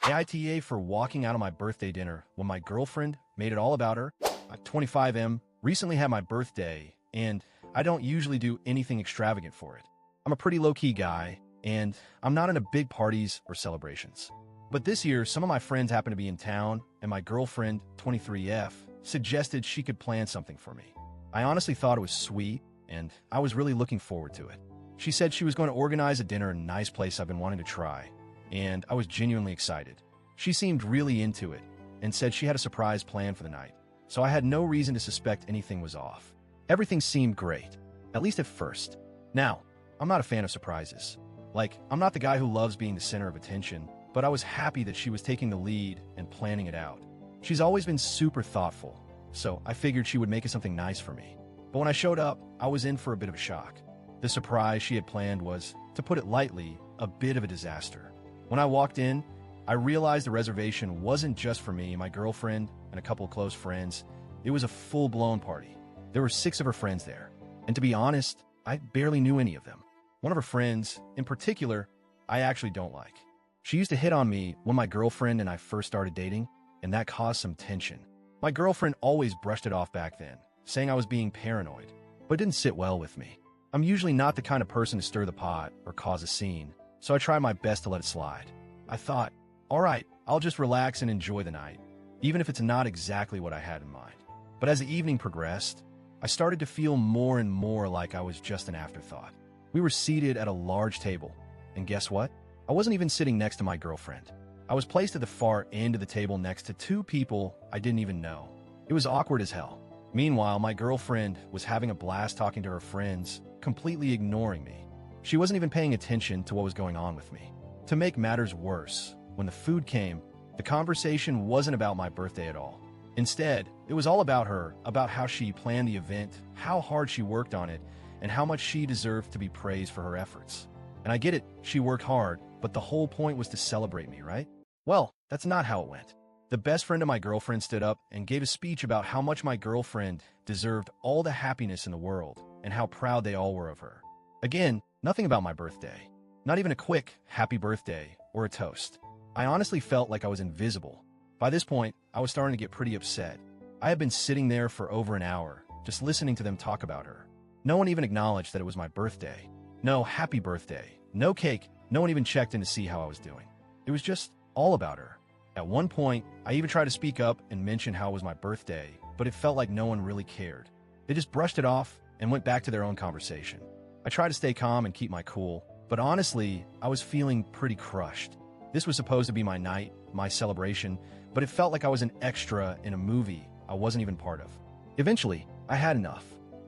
AITA for walking out on my birthday dinner when my girlfriend made it all about her. I'm 25M, recently had my birthday, and I don't usually do anything extravagant for it. I'm a pretty low-key guy, and I'm not into big parties or celebrations. But this year, some of my friends happened to be in town, and my girlfriend, 23F, suggested she could plan something for me. I honestly thought it was sweet, and I was really looking forward to it. She said she was going to organize a dinner in a nice place I've been wanting to try, and I was genuinely excited. She seemed really into it, and said she had a surprise plan for the night, so I had no reason to suspect anything was off. Everything seemed great, at least at first. Now, I'm not a fan of surprises. I'm not the guy who loves being the center of attention, but I was happy that she was taking the lead and planning it out. She's always been super thoughtful, so I figured she would make it something nice for me. But when I showed up, I was in for a bit of a shock. The surprise she had planned was, to put it lightly, a bit of a disaster. When I walked in, I realized the reservation wasn't just for me, my girlfriend, and a couple of close friends. It was a full-blown party. There were 6 of her friends there, and to be honest, I barely knew any of them. One of her friends, in particular, I actually don't like. She used to hit on me when my girlfriend and I first started dating, and that caused some tension. My girlfriend always brushed it off back then, saying I was being paranoid, but it didn't sit well with me. I'm usually not the kind of person to stir the pot or cause a scene, so I try my best to let it slide. I thought, all right, I'll just relax and enjoy the night, even if it's not exactly what I had in mind. But as the evening progressed, I started to feel more and more like I was just an afterthought. We were seated at a large table, and guess what? I wasn't even sitting next to my girlfriend. I was placed at the far end of the table next to 2 people I didn't even know. It was awkward as hell. Meanwhile, my girlfriend was having a blast talking to her friends, completely ignoring me. She wasn't even paying attention to what was going on with me. To make matters worse, when the food came, the conversation wasn't about my birthday at all. Instead, it was all about her, about how she planned the event, how hard she worked on it, and how much she deserved to be praised for her efforts. And I get it, she worked hard, but the whole point was to celebrate me, right? Well, that's not how it went. The best friend of my girlfriend stood up and gave a speech about how much my girlfriend deserved all the happiness in the world and how proud they all were of her. Again, nothing about my birthday. Not even a quick happy birthday or a toast. I honestly felt like I was invisible. By this point, I was starting to get pretty upset. I had been sitting there for over an hour, just listening to them talk about her. No one even acknowledged that it was my birthday. No happy birthday, no cake, no one even checked in to see how I was doing. It was just all about her. At one point, I even tried to speak up and mention how it was my birthday, but it felt like no one really cared. They just brushed it off and went back to their own conversation. I tried to stay calm and keep my cool, but honestly, I was feeling pretty crushed. This was supposed to be my night, my celebration, but it felt like I was an extra in a movie I wasn't even part of. Eventually, I had enough.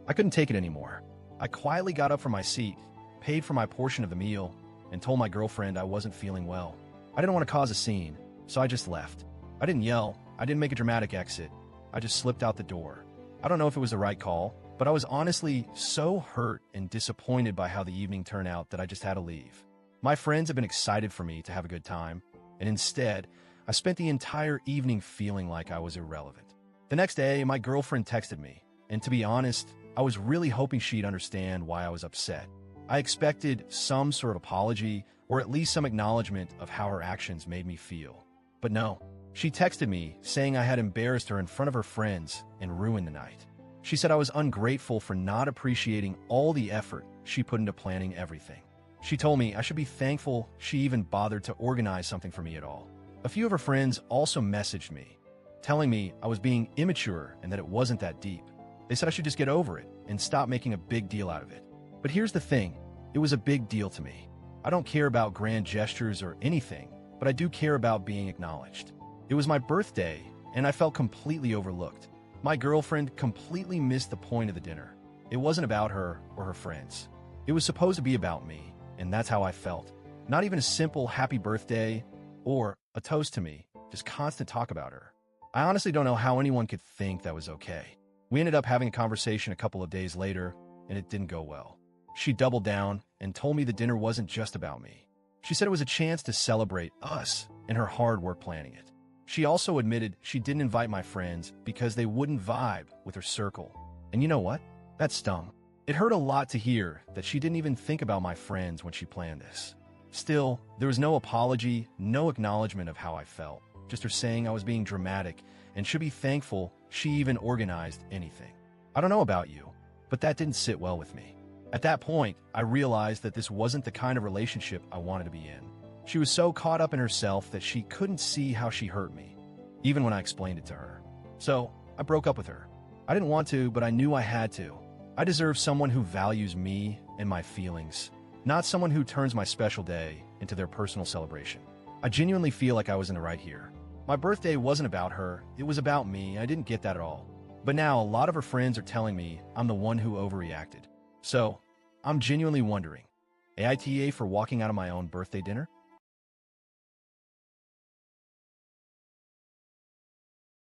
I couldn't take it anymore. I quietly got up from my seat, paid for my portion of the meal, and told my girlfriend I wasn't feeling well. I didn't want to cause a scene, so I just left. I didn't yell, I didn't make a dramatic exit. I just slipped out the door. I don't know if it was the right call, but I was honestly so hurt and disappointed by how the evening turned out that I just had to leave. My friends have been excited for me to have a good time, and instead, I spent the entire evening feeling like I was irrelevant. The next day, my girlfriend texted me, and to be honest, I was really hoping she'd understand why I was upset. I expected some sort of apology, or at least some acknowledgement of how her actions made me feel. But no, she texted me saying I had embarrassed her in front of her friends and ruined the night. She said I was ungrateful for not appreciating all the effort she put into planning everything. She told me I should be thankful she even bothered to organize something for me at all. A few of her friends also messaged me, telling me I was being immature and that it wasn't that deep. They said I should just get over it and stop making a big deal out of it. But here's the thing, it was a big deal to me. I don't care about grand gestures or anything, but I do care about being acknowledged. It was my birthday, and I felt completely overlooked. My girlfriend completely missed the point of the dinner. It wasn't about her or her friends. It was supposed to be about me, and that's how I felt. Not even a simple happy birthday or a toast to me, just constant talk about her. I honestly don't know how anyone could think that was okay. We ended up having a conversation a couple of days later, and it didn't go well. She doubled down and told me the dinner wasn't just about me. She said it was a chance to celebrate us and her hard work planning it. She also admitted she didn't invite my friends because they wouldn't vibe with her circle. And you know what? That stung. It hurt a lot to hear that she didn't even think about my friends when she planned this. Still, there was no apology, no acknowledgement of how I felt, just her saying I was being dramatic and should be thankful she even organized anything. I don't know about you, but that didn't sit well with me. At that point, I realized that this wasn't the kind of relationship I wanted to be in. She was so caught up in herself that she couldn't see how she hurt me, even when I explained it to her. So, I broke up with her. I didn't want to, but I knew I had to. I deserve someone who values me and my feelings, not someone who turns my special day into their personal celebration. I genuinely feel like I was in the right here. My birthday wasn't about her, it was about me. I didn't get that at all. But now a lot of her friends are telling me I'm the one who overreacted. So, I'm genuinely wondering, AITA for walking out of my own birthday dinner?